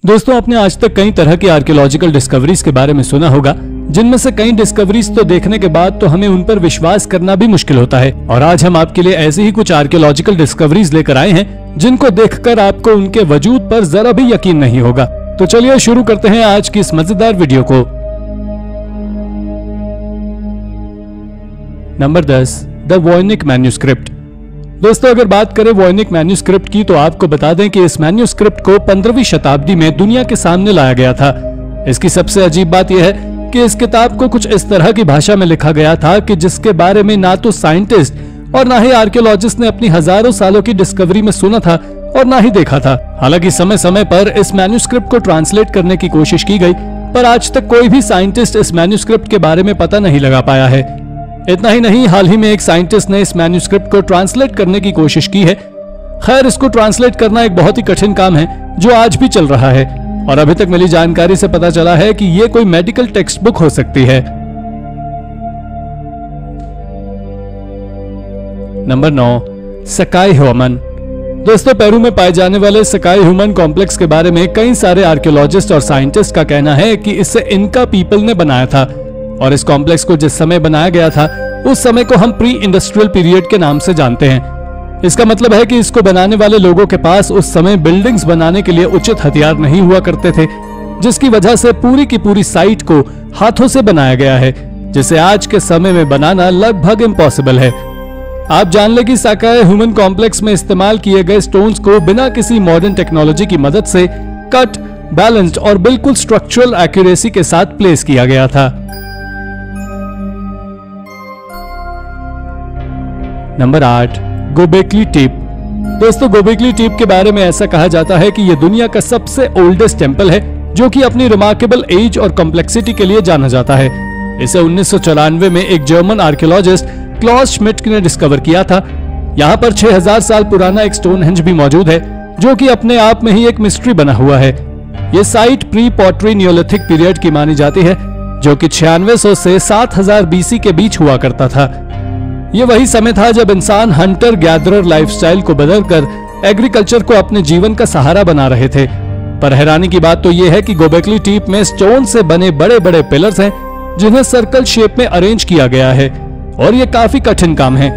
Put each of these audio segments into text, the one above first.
दोस्तों, आपने आज तक कई तरह की आर्कियोलॉजिकल डिस्कवरीज के बारे में सुना होगा, जिनमें से कई डिस्कवरीज तो देखने के बाद तो हमें उन पर विश्वास करना भी मुश्किल होता है। और आज हम आपके लिए ऐसी ही कुछ आर्कियोलॉजिकल डिस्कवरीज लेकर आए हैं जिनको देखकर आपको उनके वजूद पर जरा भी यकीन नहीं होगा। तो चलिए शुरू करते हैं आज की इस मजेदार वीडियो को। Number 10, the Voynich manuscript. दोस्तों, अगर बात करें वॉयनिक मैन्यूस्क्रिप्ट की तो आपको बता दें कि इस मैन्यूस्क्रिप्ट को 15वीं शताब्दी में दुनिया के सामने लाया गया था। इसकी सबसे अजीब बात यह है कि इस किताब को कुछ इस तरह की भाषा में लिखा गया था कि जिसके बारे में ना तो साइंटिस्ट और ना ही आर्कियोलॉजिस्ट ने अपनी हजारों सालों की डिस्कवरी में सुना था और ना ही देखा था। हालांकि समय समय पर इस मैन्यूस्क्रिप्ट को ट्रांसलेट करने की कोशिश की गई, पर आज तक कोई भी साइंटिस्ट इस मैन्यूस्क्रिप्ट के बारे में पता नहीं लगा पाया है। इतना ही नहीं, हाल ही में एक साइंटिस्ट ने इस मैन्यूस्क्रिप्ट को ट्रांसलेट करने की कोशिश की है। खैर, इसको ट्रांसलेट करना एक बहुत ही कठिन काम है जो आज भी चल रहा है, और अभी तक मिली जानकारी से पता चला है कि यह कोई मेडिकल टेक्स्ट बुक हो सकती है। नंबर 9, सकाई ह्यूमन। दोस्तों, पेरू में पाए जाने वाले सकाई ह्यूमन कॉम्प्लेक्स के बारे में कई सारे आर्कियोलॉजिस्ट और साइंटिस्ट का कहना है कि इसे इनका पीपल ने बनाया था, और इस कॉम्प्लेक्स को जिस समय बनाया गया था उस समय को हम प्री इंडस्ट्रियल पीरियड के नाम से जानते हैं। इसका मतलब है कि इसको बनाने वाले लोगों के पास उस समय बिल्डिंग्स बनाने के लिए उचित हथियार नहीं हुआ करते थे, जिसकी वजह से पूरी की पूरी साइट को हाथों से बनाया गया है, जिसे आज के समय में बनाना लगभग इम्पॉसिबल है। आप जान लें कि सकाई ह्यूमन कॉम्प्लेक्स में इस्तेमाल किए गए स्टोन्स को बिना किसी मॉडर्न टेक्नोलॉजी की मदद से कट, बैलेंस्ड और बिल्कुल स्ट्रक्चरल एक्यूरेसी के साथ प्लेस किया गया था। Number 8, Gobekli Tepe. दोस्तों, गोबेकली टेप के बारे में ऐसा कहा जाता है कि यह दुनिया का सबसे ओल्डेस्ट टेंपल है जो कि अपनी रिमार्केबल एज और कॉम्प्लेक्सिटी के लिए जाना जाता है। इसे 1994 में एक जर्मन आर्कियोलॉजिस्ट क्लॉस श्मिट ने डिस्कवर किया था। यहाँ पर 6000 साल पुराना एक स्टोनहेंज भी मौजूद है जो कि अपने आप में ही एक मिस्ट्री बना हुआ है। यह site pre pottery Neolithic period की मानी जाती है, जो कि 9600 से 7000 बीसी के बीच हुआ करता था। ये वही समय था जब इंसान हंटर गैदरर लाइफस्टाइल को बदलकर एग्रीकल्चर को अपने जीवन का सहारा बना रहे थे। पर हैरानी की बात तो यह है कि गोबेकली टेप में स्टोन से बने बड़े बड़े पिलर्स हैं जिन्हें सर्कल शेप में अरेंज किया गया है, और ये काफी कठिन काम है।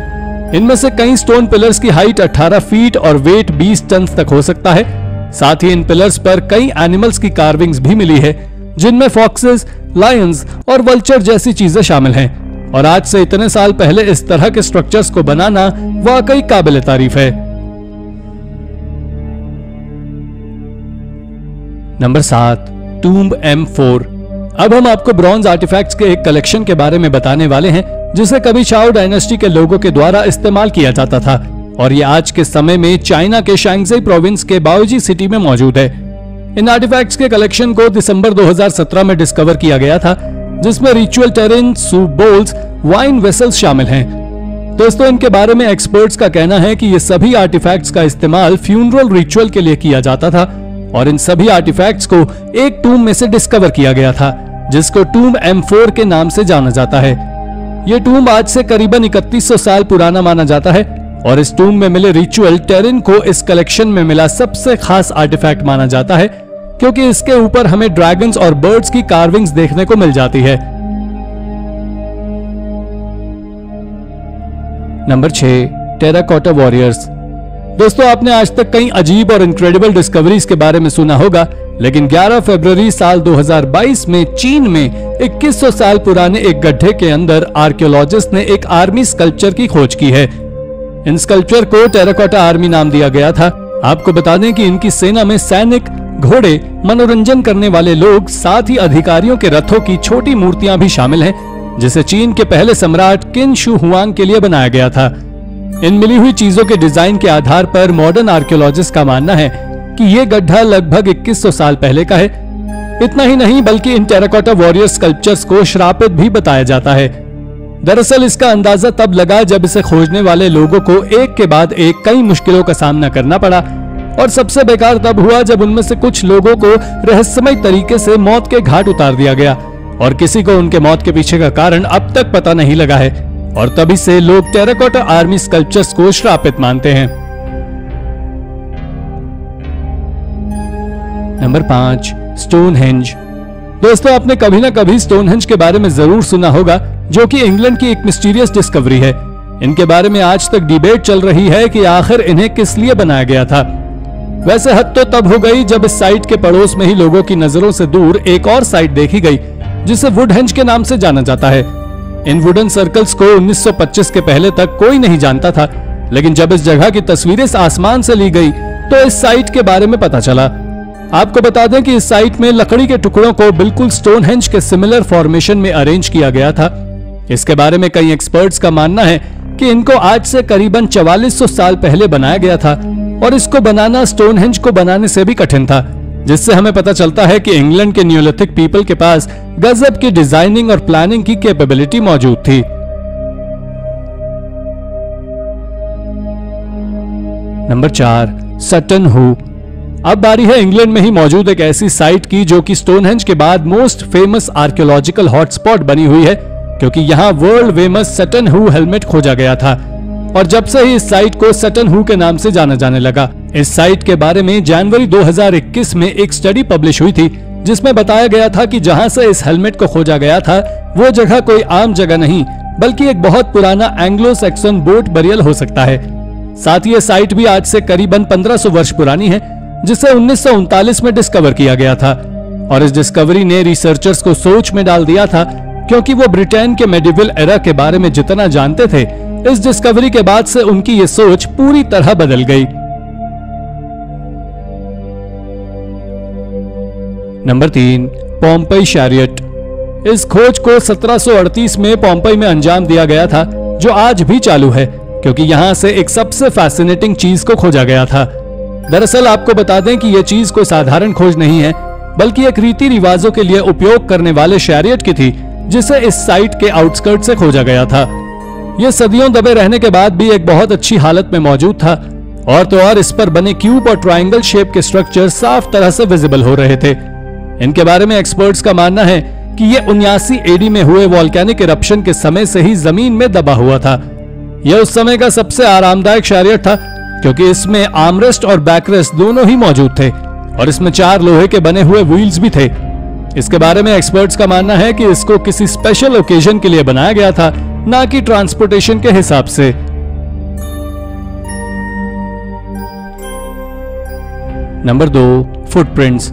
इनमें से कई स्टोन पिलर्स की हाइट 18 फीट और वेट 20 टन तक हो सकता है। साथ ही इन पिलर्स पर कई एनिमल्स की कार्विंग्स भी मिली है, जिनमें फॉक्सेस, लायंस और वल्चर जैसी चीजें शामिल हैं। और आज से इतने साल पहले इस तरह के स्ट्रक्चर्स को बनाना वाकई काबिल तारीफ है। Number 7, tomb M4। अब हम आपको ब्रॉन्ज आर्टिफैक्ट्स के एक कलेक्शन के बारे में बताने वाले हैं जिसे कभी शाओ डायनेस्टी के लोगों के द्वारा इस्तेमाल किया जाता था, और ये आज के समय में चाइना के शैंगज़ी प्रोविंस के बाओजी सिटी में मौजूद है। इन आर्टिफैक्ट्स के कलेक्शन को दिसंबर 2017 में डिस्कवर किया गया था, जिसमें ritual टेरिन, soup balls, wine vessels शामिल हैं। दोस्तों, इनके बारे में एक्सपर्ट्स का कहना है कि ये सभी आर्टिफैक्ट्स का इस्तेमाल फ्यूनरल रिचुअल के लिए किया जाता था, और इन सभी आर्टिफैक्ट्स को एक टूम्ब में से डिस्कवर किया गया था जिसको टूम्ब M4 के नाम से जाना जाता है। ये टूम्ब आज से करीबन 3100 साल पुराना माना जाता है, और इस टूम्ब में मिले रिचुअल टेरिन को इस कलेक्शन में मिला सबसे खास आर्टिफैक्ट माना जाता है, क्योंकि इसके ऊपर हमें ड्रैगन्स और बर्ड्स की कार्विंग्स देखने को मिल जाती है। Number 6, terracotta warriors. दोस्तों, आपने आज तक कई अजीब और इनक्रेडिबल डिस्कवरीज के बारे में सुना होगा, लेकिन 11 फरवरी साल 2022 में चीन में 2100 साल पुराने एक गड्ढे के अंदर आर्कियोलॉजिस्ट ने एक आर्मी स्कल्पचर की खोज की है। इन स्कल्पचर को टेराकोटा आर्मी नाम दिया गया था। आपको बता दें कि इनकी सेना में सैनिक, घोड़े, मनोरंजन करने वाले लोग, साथ ही अधिकारियों के रथों की छोटी मूर्तियां भी शामिल हैं, जिसे चीन के पहले सम्राट किन शू हुआंग के लिए बनाया गया था। इन मिली हुई चीजों के डिजाइन के आधार पर मॉडर्न आर्कियोलॉजिस्ट का मानना है कि यह गड्ढा लगभग 2100 साल पहले का है। इतना ही नहीं, बल्कि इन टेराकोटा वॉरियर स्कल्पचर्स को श्रापित भी बताया जाता है। दरअसल इसका अंदाजा तब लगा जब इसे खोजने वाले लोगों को एक के बाद एक कई मुश्किलों का सामना करना पड़ा, और सबसे बेकार तब हुआ जब उनमें से कुछ लोगों को रहस्यमय तरीके से मौत के घाट उतार दिया गया, और किसी को उनके मौत के पीछे का कारण अब तक पता नहीं लगा है, और तभी से लोग टेराकोटा आर्मी स्कल्पचर्स को श्रापित मानते हैं। Number 5, Stonehenge. दोस्तों, आपने कभी ना कभी स्टोनहेंज के बारे में जरूर सुना होगा, जो कि इंग्लैंड की एक मिस्टीरियस डिस्कवरी है। इनके बारे में आज तक डिबेट चल रही है कि आखिर इन्हें किस लिए बनाया गया था। वैसे हद तो तब हो गई जब इस साइट के पड़ोस में ही लोगों की नजरों से दूर एक और साइट देखी गई, जिसे वुडहेंज के नाम से जाना जाता है। इन वुडन सर्कल्स को 1925 के पहले तक कोई नहीं जानता था, लेकिन जब इस जगह की तस्वीरें आसमान से ली गई तो इस साइट के बारे में पता चला। आपको बता दें कि इस साइट में लकड़ी के टुकड़ों को बिल्कुल स्टोनहेंज के सिमिलर फॉर्मेशन में अरेंज किया गया था। इसके बारे में कई एक्सपर्ट्स का मानना है कि इनको आज से करीबन 4400 साल पहले बनाया गया था, और इसको बनाना स्टोनहेंज को बनाने से भी कठिन था, जिससे हमें पता चलता है कि इंग्लैंड के न्यूलिथिक पीपल के पास गजब की डिजाइनिंग और प्लानिंग की कैपेबिलिटी मौजूद थी। नंबर 4, सटन हू। अब बारी है इंग्लैंड में ही मौजूद एक ऐसी साइट की जो कि स्टोनहेंज के बाद मोस्ट फेमस आर्कियोलॉजिकल हॉटस्पॉट बनी हुई है, क्योंकि यहाँ वर्ल्ड फेमस सटन हू हेलमेट खोजा गया था, और जब से ही इस साइट को सटन हू के नाम से जाना जाने लगा। इस साइट के बारे में जनवरी 2021 में एक स्टडी पब्लिश हुई थी, जिसमें बताया गया था कि जहां से इस हेलमेट को खोजा गया था वो जगह कोई आम जगह नहीं, बल्कि एक बहुत पुराना एंग्लो सैक्सन बोट बरियल हो सकता है। साथ ही ये साइट भी आज से करीबन 1500 वर्ष पुरानी है, जिसे 1939 में डिस्कवर किया गया था, और इस डिस्कवरी ने रिसर्चर्स को सोच में डाल दिया था, क्योंकि वो ब्रिटेन के मेडिवल एरा के बारे में जितना जानते थे, इस डिस्कवरी के बाद से उनकी ये सोच पूरी तरह बदल गई। Number 3, Pompeii chariot. इस खोज को 1738 में पोम्पई में अंजाम दिया गया था, जो आज भी चालू है, क्योंकि यहां से एक सबसे फैसिनेटिंग चीज को खोजा गया था। दरअसल आपको बता दें कि यह चीज कोई साधारण खोज नहीं है, बल्कि एक रीति रिवाजों के लिए उपयोग करने वाले शैरियट की थी, जिसे इस साइट के आउटस्कर्ट से खोजा गया था। यह सदियों दबे रहने के बाद भी एक बहुत अच्छी हालत में मौजूद था, और तो और इस पर बने क्यूब और ट्रायंगल शेप के स्ट्रक्चर साफ तरह से विजिबल हो रहे थे। इनके बारे में एक्सपर्ट्स का मानना है कि यह 79 एडी में हुए वॉल्केनिक इरप्शन के समय से ही जमीन में दबा हुआ था। यह उस समय का सबसे आरामदायक शैरियट था, क्योंकि इसमें आर्मरेस्ट और बैकरेस्ट दोनों ही मौजूद थे, और इसमें 4 लोहे के बने हुए व्हील्स भी थे। इसके बारे में एक्सपर्ट्स का मानना है कि इसको किसी स्पेशल ओकेजन के लिए बनाया गया था, ना कि ट्रांसपोर्टेशन के हिसाब से। Number 2, footprints.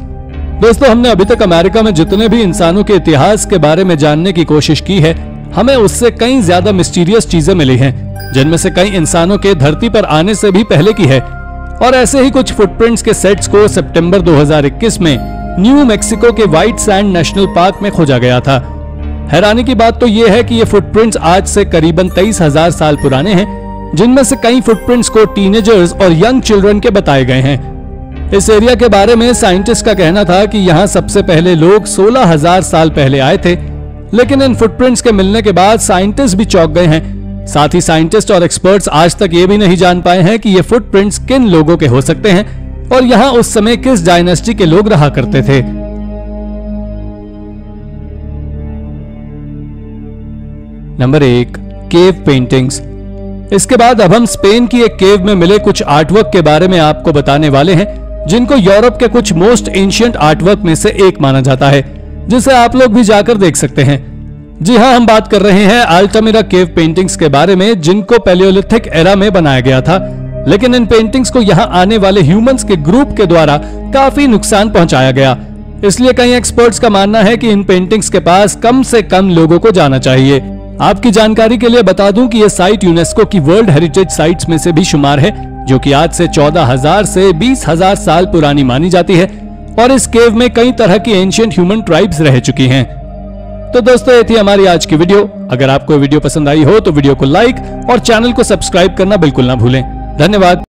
दोस्तों, हमने अभी तक अमेरिका में जितने भी इंसानों के इतिहास के बारे में जानने की कोशिश की है, हमें उससे कई ज्यादा मिस्टीरियस चीजें मिली हैं, जिनमें से कई इंसानों के धरती पर आने से भी पहले की है। और ऐसे ही कुछ फुटप्रिंट्स के सेट्स को सितंबर 2021 में न्यू मैक्सिको के व्हाइट सैंड नेशनल पार्क में खोजा गया था। हैरानी की बात तो यह है कि ये फुटप्रिंट्स आज से करीबन 23,000 साल पुराने हैं, जिनमें से कई फुटप्रिंट्स को टीनेजर्स और यंग चिल्ड्रन के बताए गए हैं। इस एरिया के बारे में साइंटिस्ट का कहना था कि यहाँ सबसे पहले लोग 16,000 साल पहले आए थे, लेकिन इन फुटप्रिंट्स के मिलने के बाद साइंटिस्ट भी चौंक गए हैं। साथ ही साइंटिस्ट और एक्सपर्ट्स आज तक ये भी नहीं जान पाए हैं कि ये फुटप्रिंट्स किन लोगों के हो सकते हैं, और यहाँ उस समय किस डायनेस्टी के लोग रहा करते थे। Number 1, cave paintings. इसके बाद अब हम स्पेन की एक केव में मिले कुछ आर्टवर्क के बारे में आपको बताने वाले हैं, जिनको यूरोप के कुछ मोस्ट एंशिएंट आर्टवर्क में से एक माना जाता है, जिसे आप लोग भी जाकर देख सकते हैं। जी हां, हम बात कर रहे हैं अल्टामिरा केव पेंटिंग्स के बारे में, जिनको पैलियोलिथिक एरा में बनाया गया था, लेकिन इन पेंटिंग्स को यहां आने वाले ह्यूमंस के ग्रुप के द्वारा काफी नुकसान पहुंचाया गया। इसलिए कई एक्सपर्ट्स का मानना है कि इन पेंटिंग्स के पास कम से कम लोगों को जाना चाहिए। आपकी जानकारी के लिए बता दूं कि यह साइट यूनेस्को की वर्ल्ड हेरिटेज साइट्स में से भी शुमार है, जो कि आज से 14,000 से 20,000 साल पुरानी मानी जाती है, और इस केव में कई तरह की एंशिएंट ह्यूमन ट्राइब्स रह चुकी हैं। तो दोस्तों, ये थी हमारी आज की वीडियो। अगर आपको वीडियो पसंद आई हो तो वीडियो को लाइक और चैनल को सब्सक्राइब करना बिल्कुल ना भूलें। धन्यवाद।